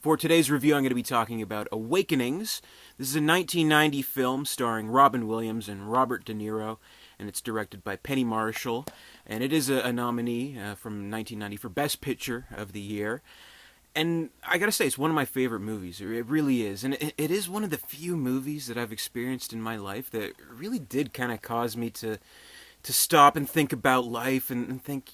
For today's review, I'm going to be talking about Awakenings. This is a 1990 film starring Robin Williams and Robert De Niro, and it's directed by Penny Marshall. And it is a nominee from 1990 for Best Picture of the Year. And I gotta say, it's one of my favorite movies. It really is. And it is one of the few movies that I've experienced in my life that really did kind of cause me to stop and think about life and think,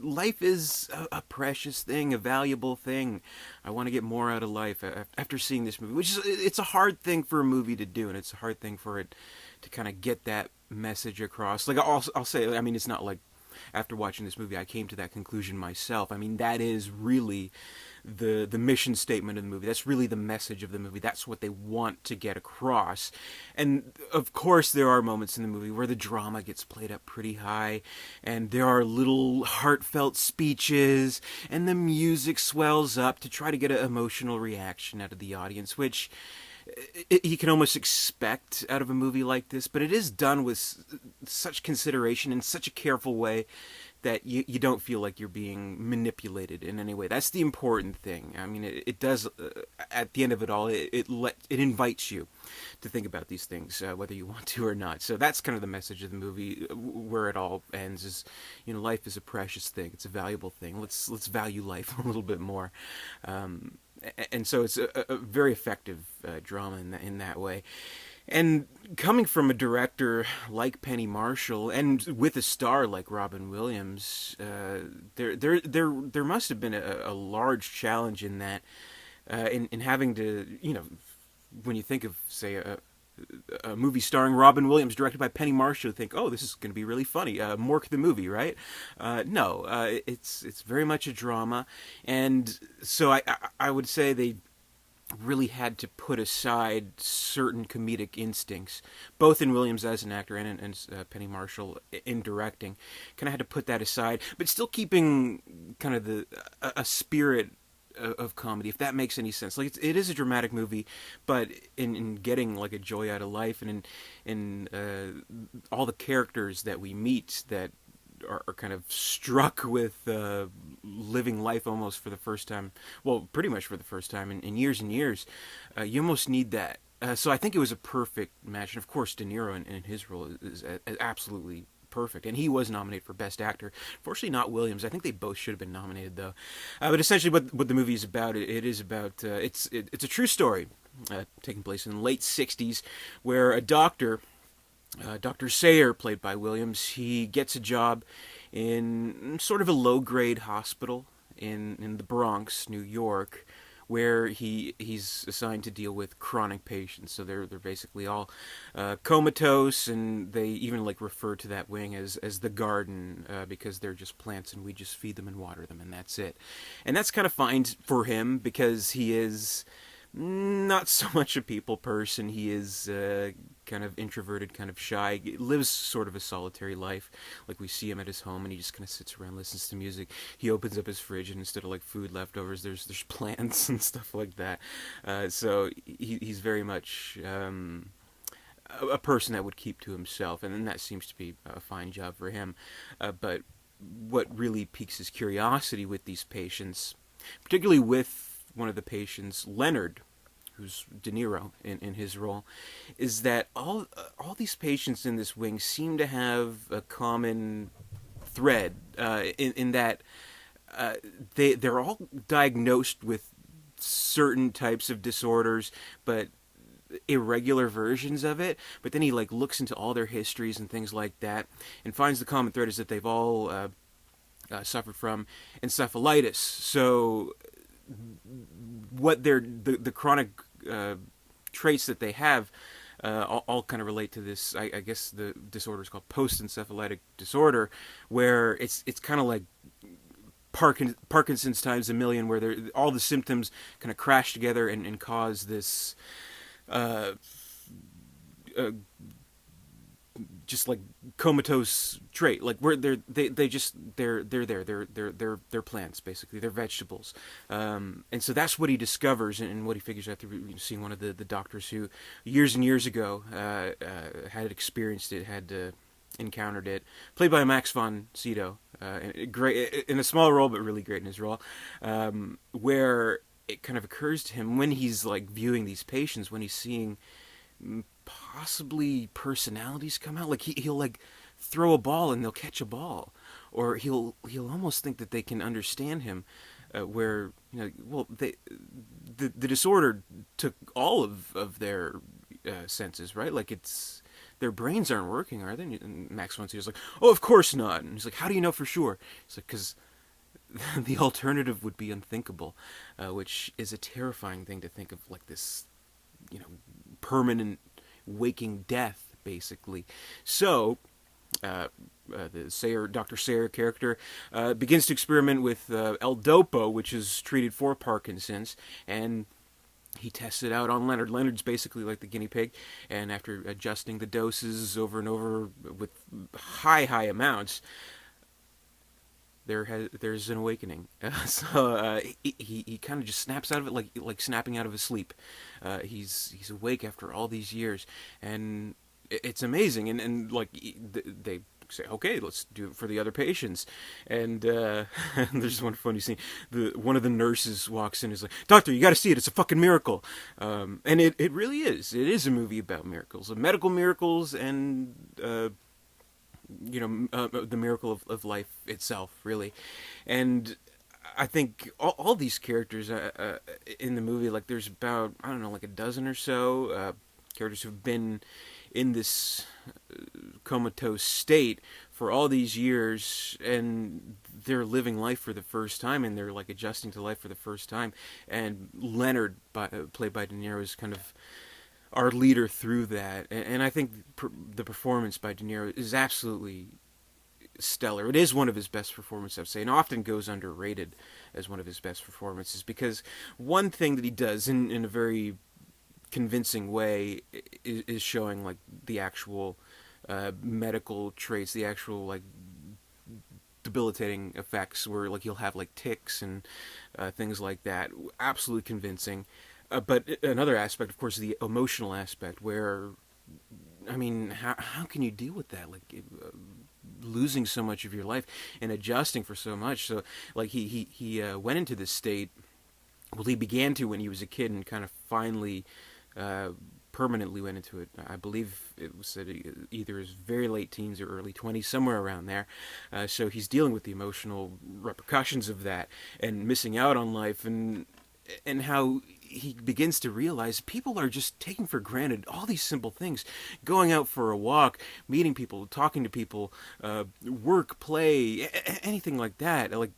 life is a precious thing, a valuable thing. I want to get more out of life after seeing this movie, which is, it's a hard thing for a movie to do, and it's a hard thing for it to kind of get that message across. Like, I'll say, I mean, it's not like after watching this movie I came to that conclusion myself. I mean, that is really the mission statement of the movie. That's really the message of the movie. That's what they want to get across. And of course there are moments in the movie where the drama gets played up pretty high, and there are little heartfelt speeches, and the music swells up to try to get an emotional reaction out of the audience, which you can almost expect out of a movie like this, but it is done with such consideration in such a careful way that you don't feel like you're being manipulated in any way. That's the important thing. I mean, it does, at the end of it all, it invites you to think about these things, whether you want to or not. So that's kind of the message of the movie, where it all ends is, life is a precious thing. It's a valuable thing. Let's value life a little bit more. And so it's a very effective drama in that way. And coming from a director like Penny Marshall, and with a star like Robin Williams, there must have been a large challenge in that, in having to, when you think of, say, a movie starring Robin Williams, directed by Penny Marshall, you think, oh, this is going to be really funny. Mork the movie, right? No, it's very much a drama, and so I would say they really had to put aside certain comedic instincts, both in Williams as an actor and Penny Marshall in directing. Kind of had to put that aside, but still keeping kind of a spirit of comedy, if that makes any sense. Like, it is a dramatic movie, but in getting like a joy out of life, and in all the characters that we meet that are kind of struck with living life almost for the first time, well, pretty much for the first time in years and years, you almost need that. So I think it was a perfect match, and of course De Niro in his role is absolutely perfect, and he was nominated for Best Actor. Fortunately, not Williams. I think they both should have been nominated, though. But essentially, what the movie is about, it is about it's a true story taking place in the late '60s, where a doctor, Dr. Sayer, played by Williams, he gets a job in sort of a low-grade hospital in the Bronx, New York, where he's assigned to deal with chronic patients. So they're basically all comatose, and they even like refer to that wing as the garden, because they're just plants and we just feed them and water them, and that's it. And that's kind of fine for him because he is not so much a people person. He is kind of introverted, kind of shy, lives sort of a solitary life. Like, we see him at his home, and he just kind of sits around, listens to music. He opens up his fridge, and instead of like food leftovers, there's plants and stuff like that. So he's very much a person that would keep to himself, and then that seems to be a fine job for him. But what really piques his curiosity with these patients, particularly with one of the patients, Leonard, who's De Niro in his role, is that all these patients in this wing seem to have a common thread, in that they're all diagnosed with certain types of disorders, but irregular versions of it. But then he like looks into all their histories and things like that, and finds the common thread is that they've all suffered from encephalitis. So what the chronic traits that they have all kind of relate to this. I guess the disorder is called post-encephalitic disorder, where it's kind of like Parkinson's times a million, where all the symptoms kind of crash together and cause this just like comatose trait, like where they're plants, basically. They're vegetables, and so that's what he discovers, and what he figures out through seeing one of the doctors who years and years ago had experienced it, had encountered it, played by Max von Sydow, great in a small role, but really great in his role, where it kind of occurs to him when he's like viewing these patients, when he's seeing possibly personalities come out. Like he'll like throw a ball and they'll catch a ball, or he'll almost think that they can understand him. Where well, the disorder took all of their senses, right? Like it's their brains aren't working, are they? And Max von Sydow's like, oh, of course not. And he's like, how do you know for sure? He's like, because the alternative would be unthinkable, which is a terrifying thing to think of, like this, permanent waking death, basically. So, Dr. Sayer character begins to experiment with L-Dopa, which is treated for Parkinson's, and he tests it out on Leonard. Leonard's basically like the guinea pig, and after adjusting the doses over and over with high amounts, there's an awakening. He kind of just snaps out of it, like snapping out of his sleep. He's awake after all these years, and it's amazing. And like they say, okay, let's do it for the other patients. And there's one funny scene. One of the nurses walks in and is like, "Doctor, you got to see it. It's a fucking miracle." And it really is. It is a movie about miracles, medical miracles, and the miracle of life itself, really. And I think all these characters in the movie, like there's about, I don't know, like a dozen or so characters who've been in this comatose state for all these years, and they're living life for the first time, and they're like adjusting to life for the first time. And Leonard, played by De Niro, is kind of our leader through that. And I think the performance by De Niro is absolutely stellar. It is one of his best performances, I'd say, and often goes underrated as one of his best performances, because one thing that he does in a very convincing way is showing like the actual medical traits, the actual like debilitating effects, where like he'll have like tics and things like that. Absolutely convincing. But another aspect, of course, is the emotional aspect, where, I mean, how can you deal with that? Like, losing so much of your life and adjusting for so much. So, like, he went into this state, well, he began to when he was a kid, and kind of finally permanently went into it. I believe it was said either his very late teens or early 20s, somewhere around there. So he's dealing with the emotional repercussions of that and missing out on life, and how he begins to realize people are just taking for granted all these simple things. Going out for a walk, meeting people, talking to people, work, play, anything like that. Like,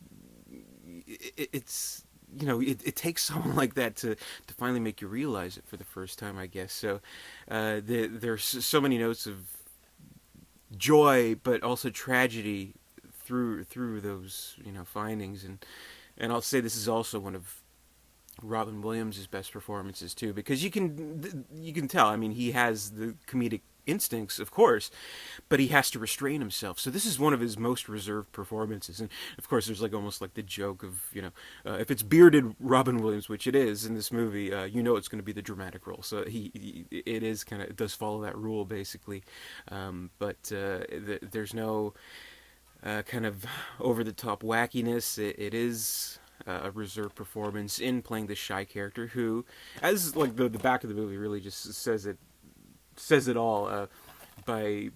it's, it takes someone like that to finally make you realize it for the first time, I guess. So there's so many notes of joy, but also tragedy through those, findings. And I'll say this is also one of Robin Williams' best performances too, because you can tell. I mean, he has the comedic instincts, of course, but he has to restrain himself. So this is one of his most reserved performances. And of course, there's like almost like the joke of if it's bearded Robin Williams, which it is in this movie, it's going to be the dramatic role. So it does follow that rule basically, but there's no kind of over the top wackiness. It is a reserved performance in playing the shy character who, as like the back of the movie really just says it all, by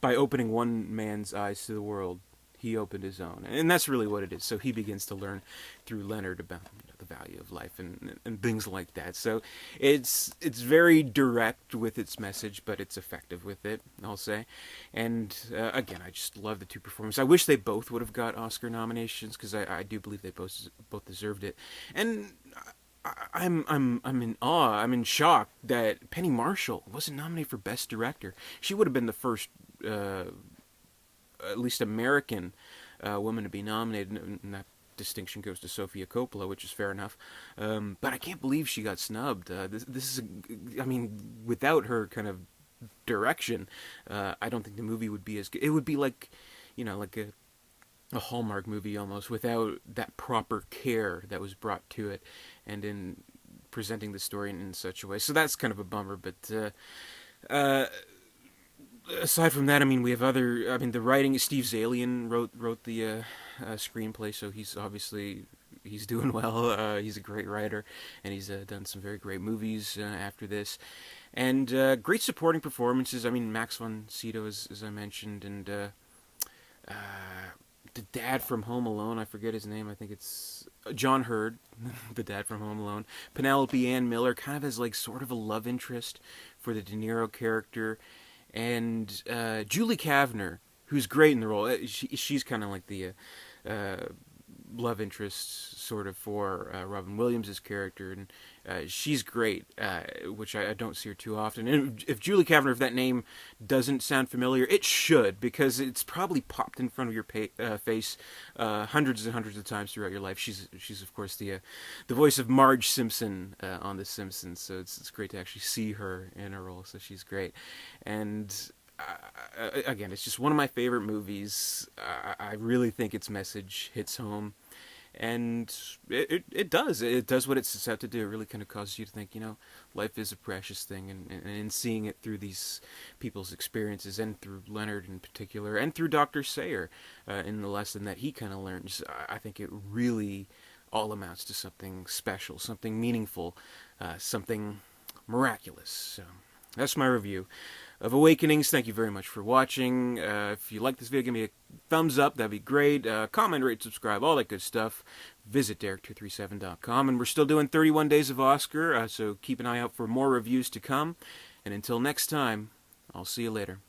opening one man's eyes to the world, he opened his own. And that's really what it is. So he begins to learn through Leonard about the value of life and things like that. So it's very direct with its message, but it's effective with it, I'll say. And again, I just love the two performances. I wish they both would have got Oscar nominations, because I do believe they both deserved it. And I'm in awe. I'm in shock that Penny Marshall wasn't nominated for Best Director. She would have been the first, at least American, woman to be nominated, and that distinction goes to Sofia Coppola, which is fair enough. But I can't believe she got snubbed. This is, I mean, without her kind of direction, I don't think the movie would be as good. It would be like, like a Hallmark movie almost, without that proper care that was brought to it, and in presenting the story in such a way. So that's kind of a bummer. But aside from that, I mean, we have the writing. Steve Zalian wrote the screenplay, so he's obviously he's doing well. He's a great writer, and he's done some very great movies after this. And great supporting performances. I mean, Max von Sydow, as I mentioned, and uh, the dad from Home Alone. I forget his name. I think it's John Hurd, the dad from Home Alone. Penelope Ann Miller, kind of as like sort of a love interest for the De Niro character, and Julie Kavner, who's great in the role. She's kind of like the love interest sort of for Robin Williams' character, and she's great, which I don't see her too often. And if Julie Kavner, if that name doesn't sound familiar, it should, because it's probably popped in front of your face hundreds and hundreds of times throughout your life. She's of course the voice of Marge Simpson on The Simpsons, so it's great to actually see her in a role. So she's great, and again, it's just one of my favorite movies. I really think its message hits home, and it does. It does what it sets out to do. It really kind of causes you to think, life is a precious thing, and in seeing it through these people's experiences, and through Leonard in particular, and through Dr. Sayer in the lesson that he kind of learns, I think it really all amounts to something special, something meaningful, something miraculous. So that's my review of Awakenings. Thank you very much for watching. If you like this video, give me a thumbs up. That'd be great. Comment, rate, subscribe, all that good stuff. Visit Derek237.com. And we're still doing 31 Days of Oscar, so keep an eye out for more reviews to come. And until next time, I'll see you later.